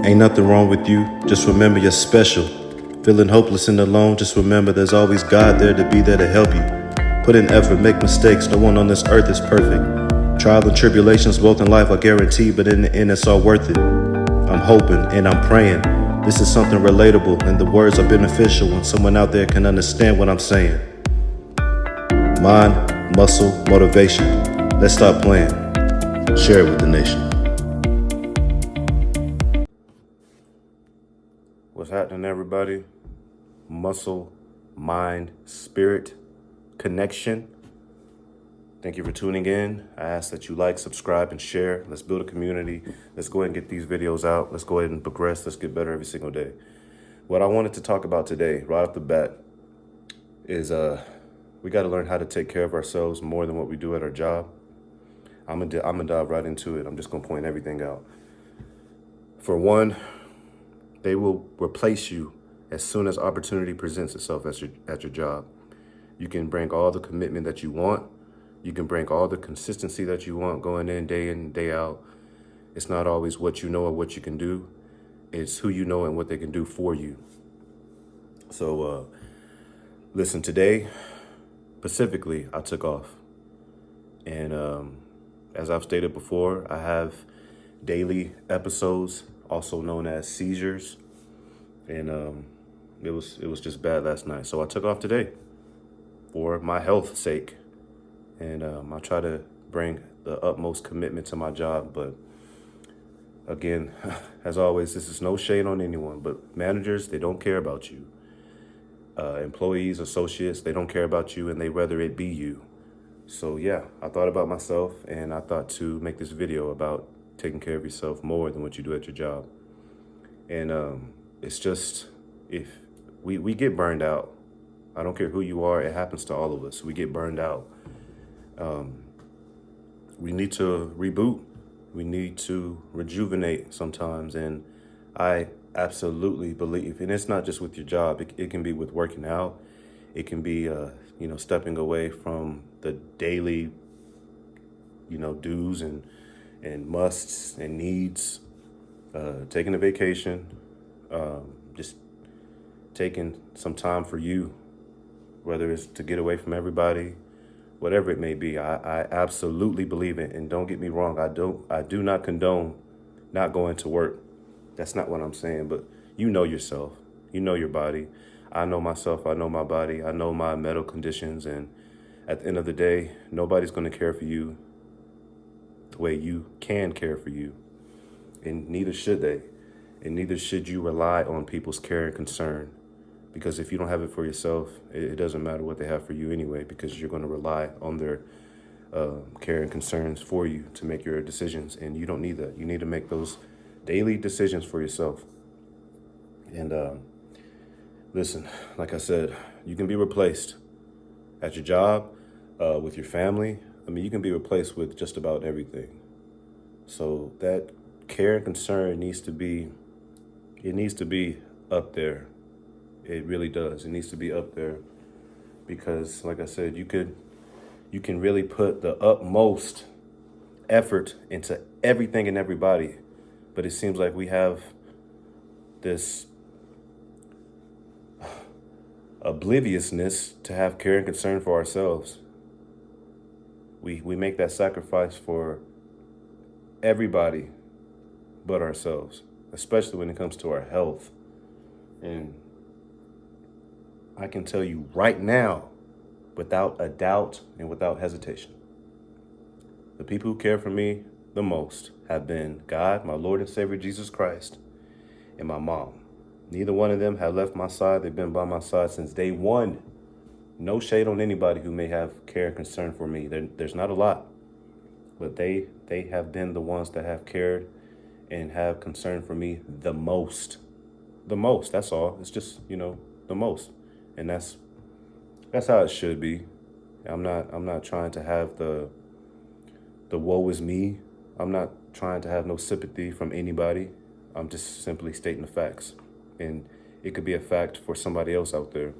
Ain't nothing wrong with you, just remember you're special. Feeling hopeless and alone, just remember there's always God there to be there to help you. Put in effort, make mistakes, no one on this earth is perfect. Trials and tribulations both in life are guaranteed, but in the end it's all worth it. I'm hoping and I'm praying this is something relatable and the words are beneficial when someone out there can understand what I'm saying. Mind, muscle, motivation. Let's stop playing. Share it with the nation. What's happening, everybody? Muscle, mind, spirit, connection. Thank you for tuning in. I ask that you like, subscribe, and share. Let's build a community. Let's go ahead and get these videos out. Let's go ahead and progress. Let's get better every single day. What I wanted to talk about today, right off the bat, is we got to learn how to take care of ourselves more than what we do at our job. I'm gonna dive right into it. I'm just gonna point everything out. For one, they will replace you as soon as opportunity presents itself at your job. You can bring all the commitment that you want. You can bring all the consistency that you want going in, day out. It's not always what you know or what you can do. It's who you know and what they can do for you. So listen, today, specifically, I took off. And as I've stated before, I have daily episodes, also known as seizures. And it was just bad last night. So I took off today for my health's sake. And I try to bring the utmost commitment to my job. But again, as always, this is no shade on anyone, but managers, they don't care about you. Employees, associates, they don't care about you, and they rather it be you. So yeah, I thought about myself, and I thought to make this video about taking care of yourself more than what you do at your job. And it's just, if we get burned out. I don't care who you are, it happens to all of us. We get burned out. We need to reboot. We need to rejuvenate sometimes. And I absolutely believe, and it's not just with your job, it can be with working out. It can be, stepping away from the daily, do's and musts and needs, taking a vacation, just taking some time for you, whether it's to get away from everybody, whatever it may be. I absolutely believe it. And don't get me wrong, I do not condone not going to work. That's not what I'm saying, but you know yourself, you know your body. I know myself, I know my body, I know my medical conditions, and at the end of the day, nobody's going to care for you the way you can care for you, and neither should they, and neither should you rely on people's care and concern, because if you don't have it for yourself, it doesn't matter what they have for you anyway, because you're going to rely on their care and concerns for you to make your decisions, and you don't need that. You need to make those daily decisions for yourself. And listen, like I said, you can be replaced at your job, with your family. I mean, you can be replaced with just about everything. So that care and concern needs to be up there. It really does. It needs to be up there because, like I said, you can really put the utmost effort into everything and everybody, but it seems like we have this obliviousness to have care and concern for ourselves. We make that sacrifice for everybody but ourselves, especially when it comes to our health. And I can tell you right now, without a doubt and without hesitation, the people who care for me the most have been God, my Lord and Savior, Jesus Christ, and my mom. Neither one of them have left my side. They've been by my side since day one. No shade on anybody who may have care and concern for me. There's not a lot, but they have been the ones that have cared and have concern for me the most. The most, that's all. It's just, the most. And that's how it should be. I'm not trying to have the woe is me. I'm not trying to have no sympathy from anybody. I'm just simply stating the facts. And it could be a fact for somebody else out there.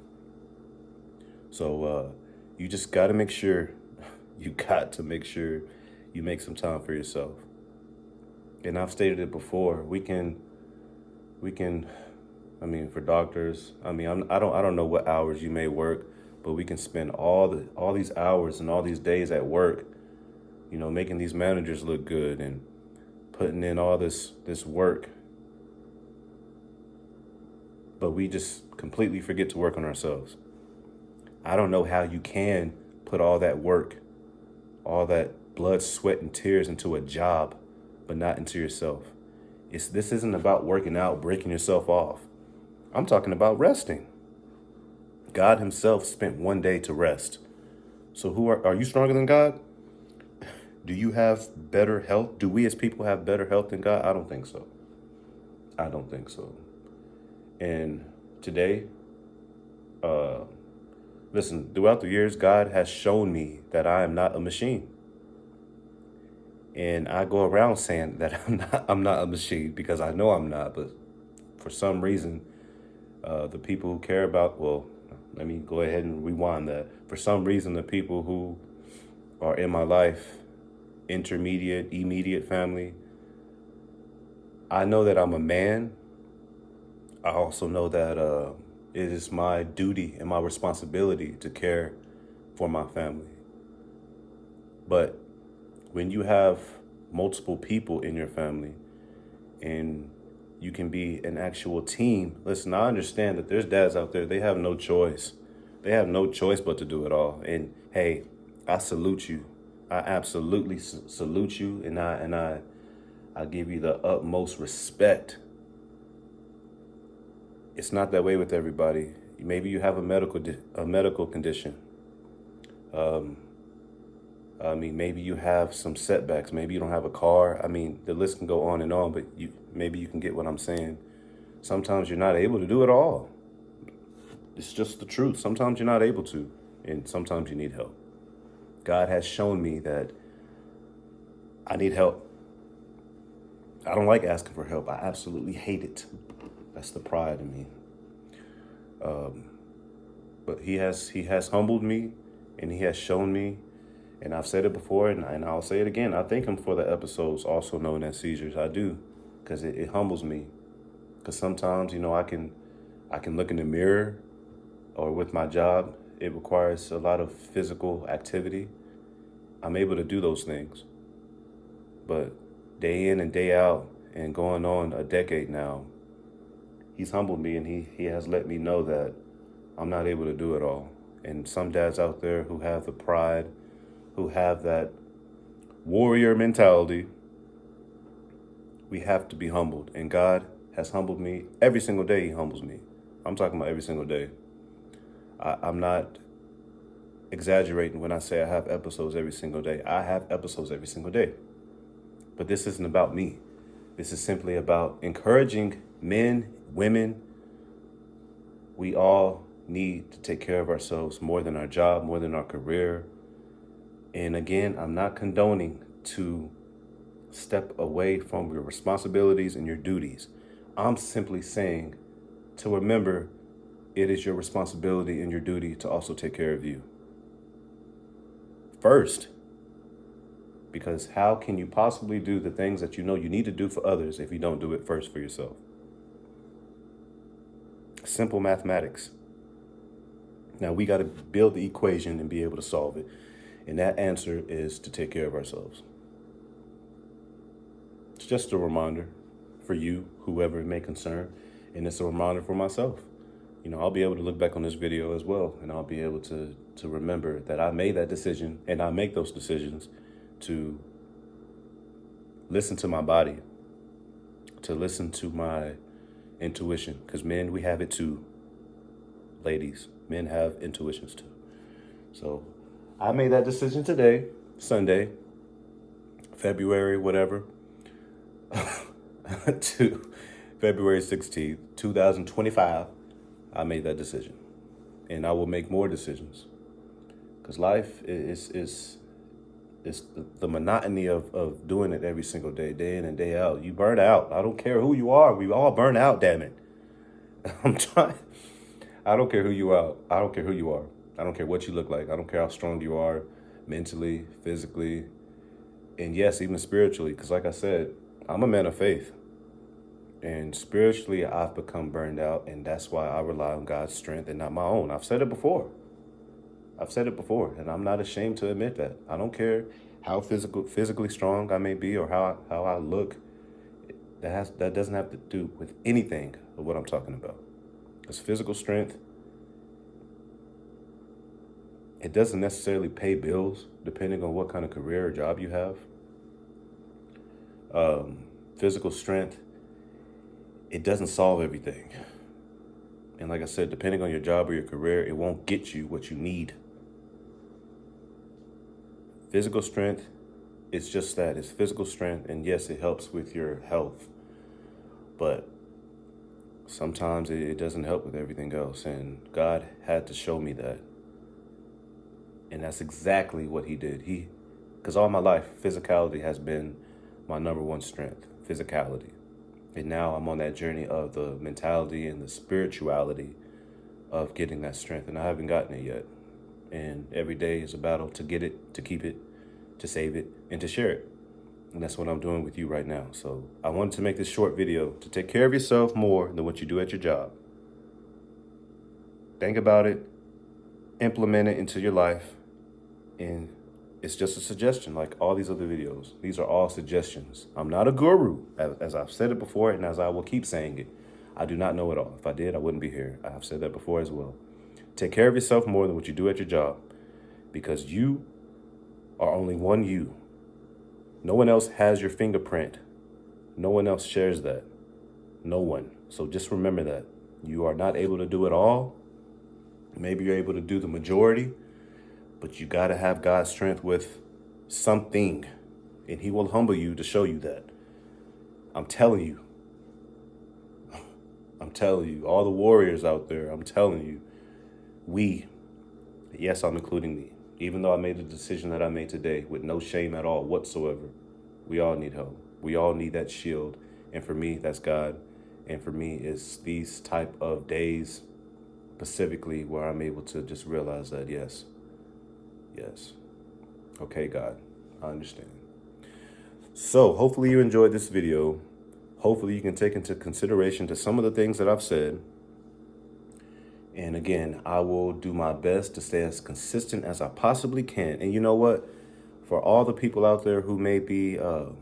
So you just got to make sure, you make some time for yourself. And I've stated it before, we can we can, for doctors, I don't know what hours you may work, but we can spend all these hours and all these days at work, making these managers look good and putting in all this work, but we just completely forget to work on ourselves. I don't know how you can put all that work, all that blood, sweat, and tears into a job, but not into yourself. This isn't about working out, breaking yourself off. I'm talking about resting. God himself spent one day to rest. So are you stronger than God? Do you have better health? Do we as people have better health than God? I don't think so. I don't think so. And today, listen, throughout the years, God has shown me that I am not a machine. And I go around saying that I'm not a machine because I know I'm not. But for some reason, the people who care about, well, let me go ahead and rewind that. For some reason, the people who are in my life, intermediate, immediate family, I know that I'm a man. I also know that it is my duty and my responsibility to care for my family. But when you have multiple people in your family and you can be an actual team, listen, I understand that there's dads out there, they have no choice. They have no choice but to do it all. And hey, I salute you. I absolutely salute you, and I give you the utmost respect. It's not that way with everybody. Maybe you have a medical condition. Maybe you have some setbacks. Maybe you don't have a car. The list can go on, but maybe you can get what I'm saying. Sometimes you're not able to do it all. It's just the truth. Sometimes you're not able to, and sometimes you need help. God has shown me that I need help. I don't like asking for help. I absolutely hate it. That's the pride in me. But he has humbled me, and he has shown me, and I've said it before, and I'll say it again. I thank him for the episodes also known as seizures. I do, because it humbles me. Because sometimes, I can look in the mirror, or with my job, it requires a lot of physical activity. I'm able to do those things. But day in and day out, and going on a decade now, he's humbled me, and he has let me know that I'm not able to do it all. And some dads out there who have the pride, who have that warrior mentality, we have to be humbled. And God has humbled me. Every single day he humbles me. I'm talking about every single day. I'm not exaggerating when I say I have episodes every single day. I have episodes every single day. But this isn't about me. This is simply about encouraging men, women. We all need to take care of ourselves more than our job, more than our career. And again, I'm not condoning to step away from your responsibilities and your duties. I'm simply saying to remember it is your responsibility and your duty to also take care of you first. Because how can you possibly do the things that you know you need to do for others if you don't do it first for yourself? Simple mathematics. Now we got to build the equation and be able to solve it. And that answer is to take care of ourselves. It's just a reminder for you, whoever it may concern. And it's a reminder for myself. I'll be able to look back on this video as well. And I'll be able to remember that I made that decision, and I make those decisions to listen to my body, to listen to my intuition. Because men, we have it too. Ladies, men have intuitions too. So I made that decision today, Sunday, February, whatever, to February 16th, 2025. I made that decision, and I will make more decisions, because life is the monotony of doing it every single day, day in and day out. You burn out. I don't care who you are. We all burn out, damn it. I'm trying. I don't care who you are. I don't care who you are. I don't care what you look like. I don't care how strong you are mentally, physically, and yes, even spiritually. Because like I said, I'm a man of faith. And spiritually, I've become burned out, and that's why I rely on God's strength and not my own. I've said it before, and I'm not ashamed to admit that. I don't care how physically strong I may be or how I look. That doesn't have to do with anything of what I'm talking about. Because physical strength, it doesn't necessarily pay bills, depending on what kind of career or job you have. Physical strength, it doesn't solve everything. And like I said, depending on your job or your career, it won't get you what you need. Physical strength, it's just that. It's physical strength, and yes, it helps with your health. But sometimes it doesn't help with everything else, and God had to show me that. And that's exactly what he did. Because all my life, physicality has been my number one strength, physicality. And now I'm on that journey of the mentality and the spirituality of getting that strength, and I haven't gotten it yet. And every day is a battle to get it, to keep it, to save it, and to share it. And that's what I'm doing with you right now. So I wanted to make this short video to take care of yourself more than what you do at your job. Think about it, implement it into your life, and it's just a suggestion like all these other videos. These are all suggestions. I'm not a guru, as I've said it before, and as I will keep saying it. I do not know it all. If I did, I wouldn't be here. I've said that before as well. Take care of yourself more than what you do at your job, because you are only one you. No one else has your fingerprint. No one else shares that. No one. So just remember that. You are not able to do it all. Maybe you're able to do the majority, but you got to have God's strength with something, and he will humble you to show you that. I'm telling you. All the warriors out there, I'm telling you, yes, I'm including me, even though I made the decision that I made today with no shame at all whatsoever, we all need help. We all need that shield. And for me, that's God. And for me, it's these type of days specifically where I'm able to just realize that, yes. Okay, God, I understand. So hopefully you enjoyed this video. Hopefully you can take into consideration to some of the things that I've said. And again, I will do my best to stay as consistent as I possibly can. And you know what? For all the people out there who may be, who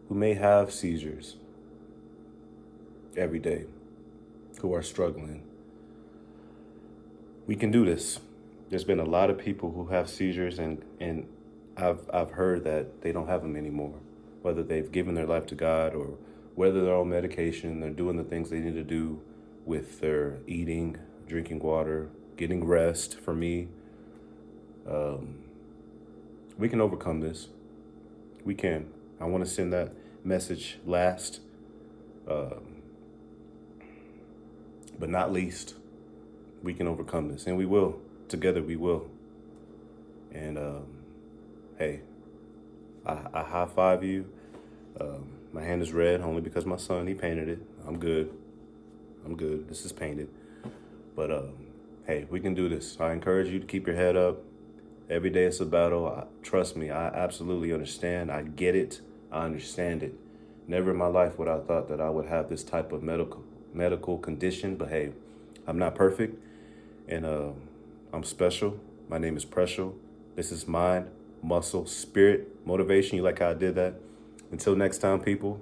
may have seizures every day, who are struggling, we can do this. There's been a lot of people who have seizures, and I've heard that they don't have them anymore, whether they've given their life to God or whether they're on medication, they're doing the things they need to do with their eating, drinking water, getting rest. For me, we can overcome this. We can. I want to send that message last, but not least. We can overcome this, and we will. Together we will. And hey, I high five you. My hand is red only because my son, he painted it. I'm good. This is painted. But hey, we can do this. I encourage you to keep your head up. Every day it's a battle. Trust me, I absolutely understand. I get it. I understand it. Never in my life would I thought that I would have this type of medical condition. But hey, I'm not perfect, and I'm special. My name is Precious. This is Mind, Muscle, Spirit, Motivation. You like how I did that? Until next time, people,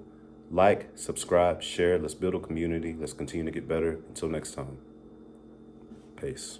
like, subscribe, share. Let's build a community. Let's continue to get better. Until next time. Peace.